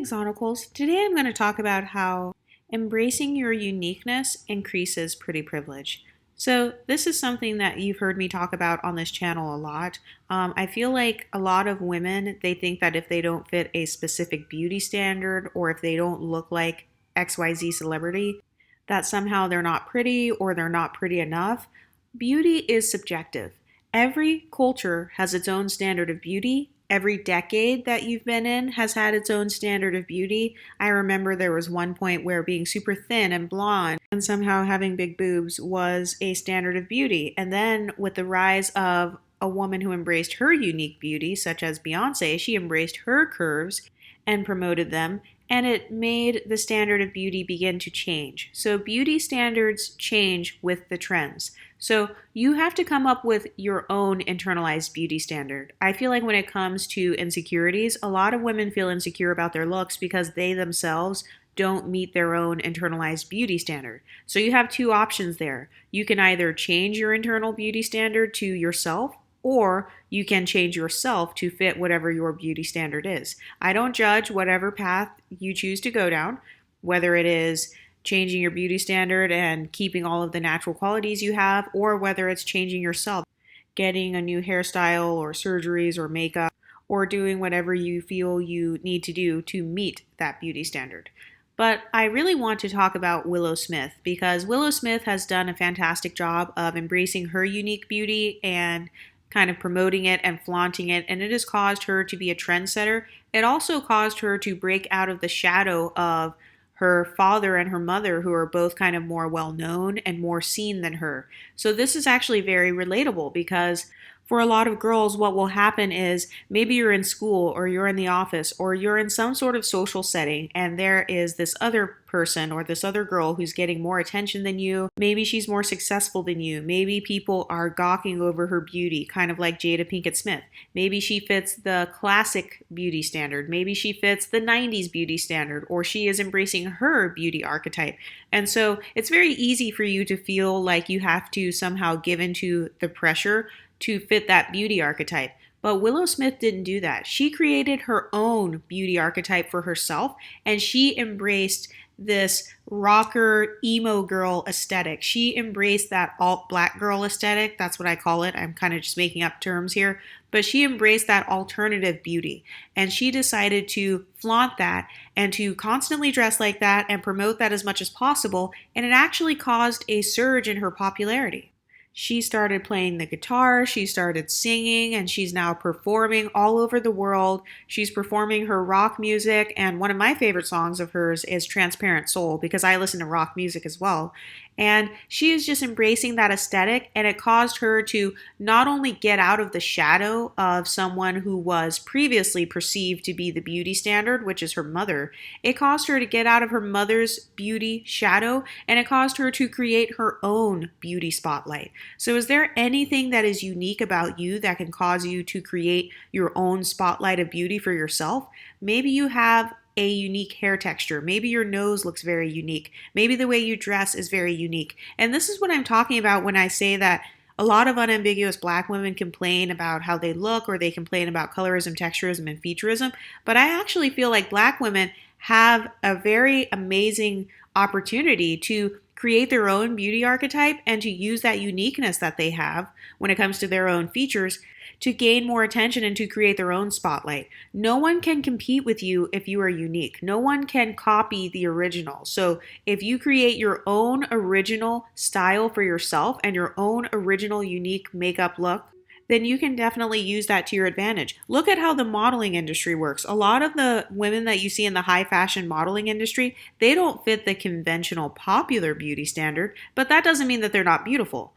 Exoticals. Today I'm going to talk about how embracing your uniqueness increases pretty privilege. So, this is something that you've heard me talk about on this channel a lot. I feel like a lot of women, they think that if they don't fit a specific beauty standard or if they don't look like XYZ celebrity, that somehow they're not pretty or they're not pretty enough. Beauty is subjective. Every culture has its own standard of beauty. Every decade that you've been in has had its own standard of beauty. I remember there was one point where being super thin and blonde and somehow having big boobs was a standard of beauty. And then with the rise of a woman who embraced her unique beauty, such as Beyonce, she embraced her curves and promoted them, and it made the standard of beauty begin to change. So beauty standards change with the trends. So you have to come up with your own internalized beauty standard. I feel like when it comes to insecurities, a lot of women feel insecure about their looks because they themselves don't meet their own internalized beauty standard. So you have two options there. You can either change your internal beauty standard to yourself, or you can change yourself to fit whatever your beauty standard is. I don't judge whatever path you choose to go down, whether it is changing your beauty standard and keeping all of the natural qualities you have, or whether it's changing yourself, getting a new hairstyle or surgeries or makeup, or doing whatever you feel you need to do to meet that beauty standard. But I really want to talk about Willow Smith because Willow Smith has done a fantastic job of embracing her unique beauty and kind of promoting it and flaunting it, and it has caused her to be a trendsetter. It also caused her to break out of the shadow of her father and her mother, who are both kind of more well known and more seen than her. So this is actually very relatable because for a lot of girls, what will happen is maybe you're in school or you're in the office or you're in some sort of social setting and there is this other person or this other girl who's getting more attention than you. Maybe she's more successful than you. Maybe people are gawking over her beauty, kind of like Jada Pinkett Smith. Maybe she fits the classic beauty standard. Maybe she fits the 90s beauty standard, or she is embracing her beauty archetype. And so it's very easy for you to feel like you have to somehow give into the pressure to fit that beauty archetype. But Willow Smith didn't do that. She created her own beauty archetype for herself, and she embraced this rocker emo girl aesthetic. She embraced that alt black girl aesthetic. That's what I call it. I'm kind of just making up terms here. But she embraced that alternative beauty, and she decided to flaunt that and to constantly dress like that and promote that as much as possible, and it actually caused a surge in her popularity. She started playing the guitar, she started singing, and she's now performing all over the world. She's performing her rock music, and one of my favorite songs of hers is Transparent Soul because I listen to rock music as well. And she is just embracing that aesthetic, and it caused her to not only get out of the shadow of someone who was previously perceived to be the beauty standard, which is her mother, it caused her to get out of her mother's beauty shadow, and it caused her to create her own beauty spotlight. So is there anything that is unique about you that can cause you to create your own spotlight of beauty for yourself? Maybe you have a unique hair texture. Maybe your nose looks very unique. Maybe the way you dress is very unique. And this is what I'm talking about when I say that a lot of unambiguous black women complain about how they look, or they complain about colorism, texturism, and featureism. But I actually feel like black women have a very amazing opportunity to create their own beauty archetype and to use that uniqueness that they have when it comes to their own features to gain more attention and to create their own spotlight. No one can compete with you if you are unique. No one can copy the original. So if you create your own original style for yourself and your own original unique makeup look, then you can definitely use that to your advantage. Look at how the modeling industry works. A lot of the women that you see in the high fashion modeling industry, they don't fit the conventional popular beauty standard, but that doesn't mean that they're not beautiful.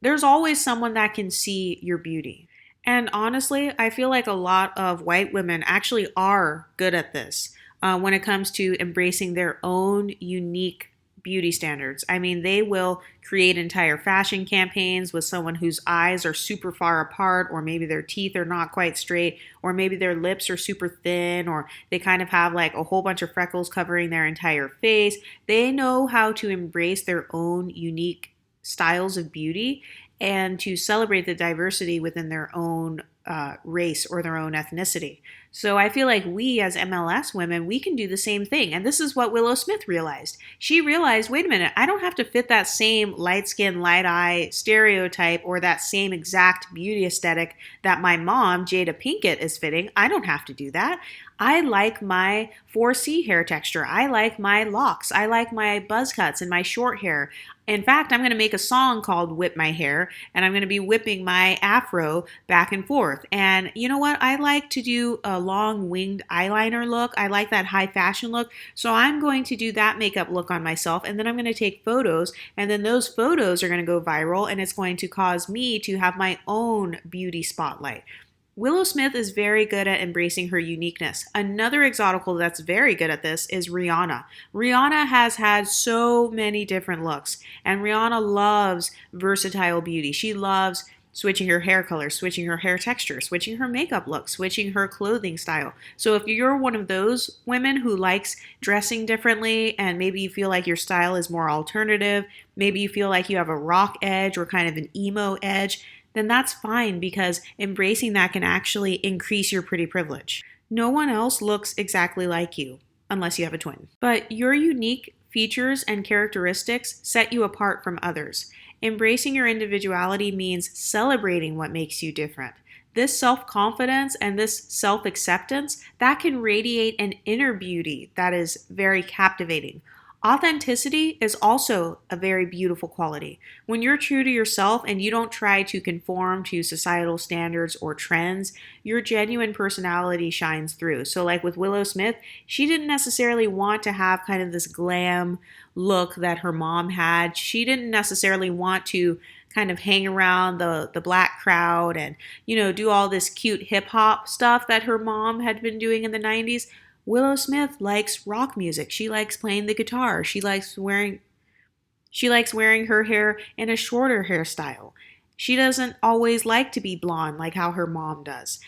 There's always someone that can see your beauty. And honestly, I feel like a lot of white women actually are good at this when it comes to embracing their own unique beauty standards. I mean, they will create entire fashion campaigns with someone whose eyes are super far apart, or maybe their teeth are not quite straight, or maybe their lips are super thin, or they kind of have like a whole bunch of freckles covering their entire face. They know how to embrace their own unique styles of beauty and to celebrate the diversity within their own race or their own ethnicity. So I feel like we as MLS women, we can do the same thing. And this is what Willow Smith realized. She realized, wait a minute, I don't have to fit that same light skin, light eye stereotype or that same exact beauty aesthetic that my mom, Jada Pinkett, is fitting. I don't have to do that. I like my 4C hair texture. I like my locks. I like my buzz cuts and my short hair. In fact, I'm going to make a song called Whip My Hair, and I'm going to be whipping my afro back and forth. And you know what? I like to do a long winged eyeliner look. I like that high fashion look. So I'm going to do that makeup look on myself, and then I'm going to take photos, and then those photos are going to go viral, and it's going to cause me to have my own beauty spotlight. Willow Smith is very good at embracing her uniqueness. Another exotical that's very good at this is Rihanna. Rihanna has had so many different looks, and Rihanna loves versatile beauty. She loves switching her hair color, switching her hair texture, switching her makeup look, switching her clothing style. So if you're one of those women who likes dressing differently and maybe you feel like your style is more alternative, maybe you feel like you have a rock edge or kind of an emo edge, then that's fine because embracing that can actually increase your pretty privilege. No one else looks exactly like you, unless you have a twin. But your unique features and characteristics set you apart from others. Embracing your individuality means celebrating what makes you different. This self-confidence and this self-acceptance, that can radiate an inner beauty that is very captivating. Authenticity is also a very beautiful quality. When you're true to yourself and you don't try to conform to societal standards or trends, your genuine personality shines through. So like with Willow Smith, she didn't necessarily want to have kind of this glam look that her mom had. She didn't necessarily want to kind of hang around the black crowd and, do all this cute hip hop stuff that her mom had been doing in the 90s. Willow Smith likes rock music. She likes playing the guitar. She likes wearing her hair in a shorter hairstyle. She doesn't always like to be blonde like how her mom does.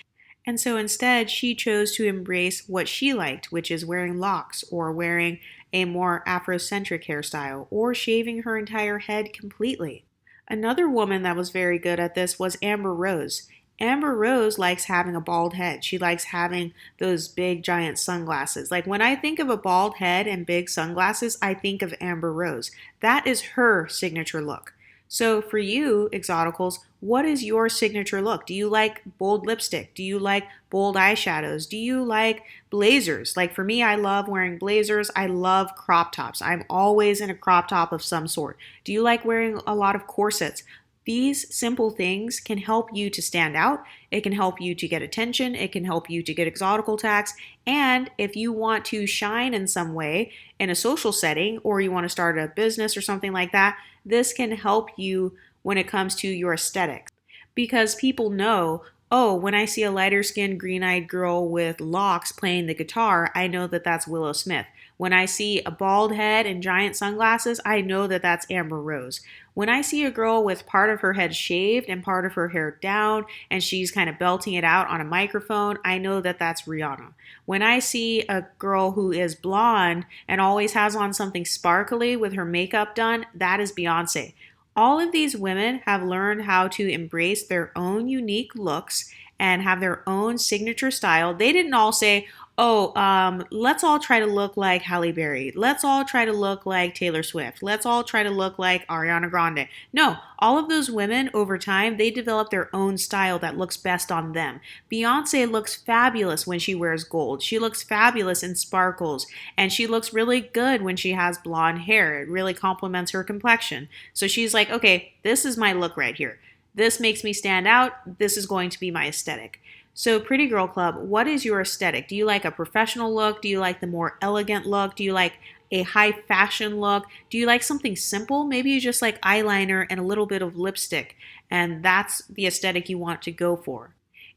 And so instead, she chose to embrace what she liked, which is wearing locks or wearing a more Afrocentric hairstyle or shaving her entire head completely. Another woman that was very good at this was Amber Rose. Amber Rose likes having a bald head. She likes having those big giant sunglasses. Like when I think of a bald head and big sunglasses, I think of Amber Rose. That is her signature look. So for you, Exoticals, what is your signature look? Do you like bold lipstick? Do you like bold eyeshadows? Do you like blazers? Like for me, I love wearing blazers. I love crop tops. I'm always in a crop top of some sort. Do you like wearing a lot of corsets? These simple things can help you to stand out. It can help you to get attention. It can help you to get exotical tags. And if you want to shine in some way in a social setting or you want to start a business or something like that, this can help you when it comes to your aesthetics. Because people know, oh, when I see a lighter skinned, green eyed girl with locks playing the guitar, I know that that's Willow Smith. When I see a bald head and giant sunglasses, I know that that's Amber Rose. When I see a girl with part of her head shaved and part of her hair down and she's kind of belting it out on a microphone, I know that that's Rihanna. When I see a girl who is blonde and always has on something sparkly with her makeup done, that is Beyonce. All of these women have learned how to embrace their own unique looks and have their own signature style. They didn't all say, let's all try to look like Halle Berry. Let's all try to look like Taylor Swift. Let's all try to look like Ariana Grande. No, all of those women over time, they develop their own style that looks best on them. Beyonce looks fabulous when she wears gold. She looks fabulous in sparkles. And she looks really good when she has blonde hair. It really complements her complexion. So she's like, okay, this is my look right here. This makes me stand out. This is going to be my aesthetic. So Pretty Girl Club, what is your aesthetic? Do you like a professional look? Do you like the more elegant look? Do you like a high fashion look? Do you like something simple? Maybe you just like eyeliner and a little bit of lipstick, and that's the aesthetic you want to go for.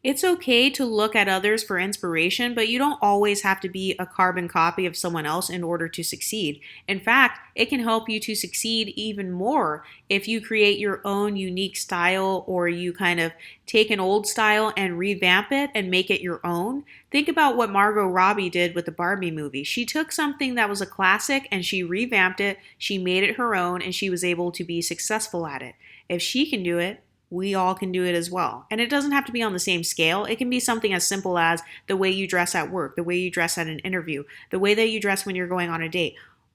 It's okay to look at others for inspiration, but you don't always have to be a carbon copy of someone else in order to succeed. In fact, it can help you to succeed even more if you create your own unique style or you kind of take an old style and revamp it and make it your own. Think about what Margot Robbie did with the Barbie movie. She took something that was a classic and she revamped it, she made it her own, and she was able to be successful at it. If she can do it, we all can do it as well. And it doesn't have to be on the same scale. It can be something as simple as the way you dress at work, the way you dress at an interview, the way that you dress when you're going on a date.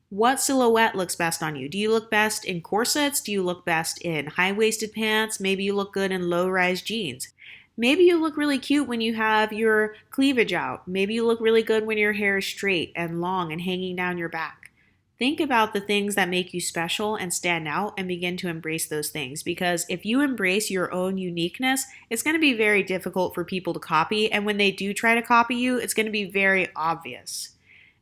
What silhouette looks best on you? Do you look best in corsets? Do you look best in high-waisted pants? Maybe you look good in low-rise jeans. Maybe you look really cute when you have your cleavage out. Maybe you look really good when your hair is straight and long and hanging down your back. Think about the things that make you special and stand out and begin to embrace those things, because if you embrace your own uniqueness, it's going to be very difficult for people to copy, and when they do try to copy you, it's going to be very obvious.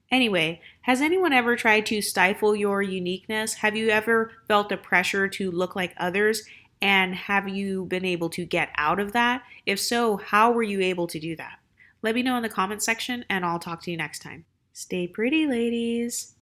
Anyway, has anyone ever tried to stifle your uniqueness? Have you ever felt a pressure to look like others? And have you been able to get out of that? If so, how were you able to do that? Let me know in the comments section and I'll talk to you next time. Stay pretty, ladies.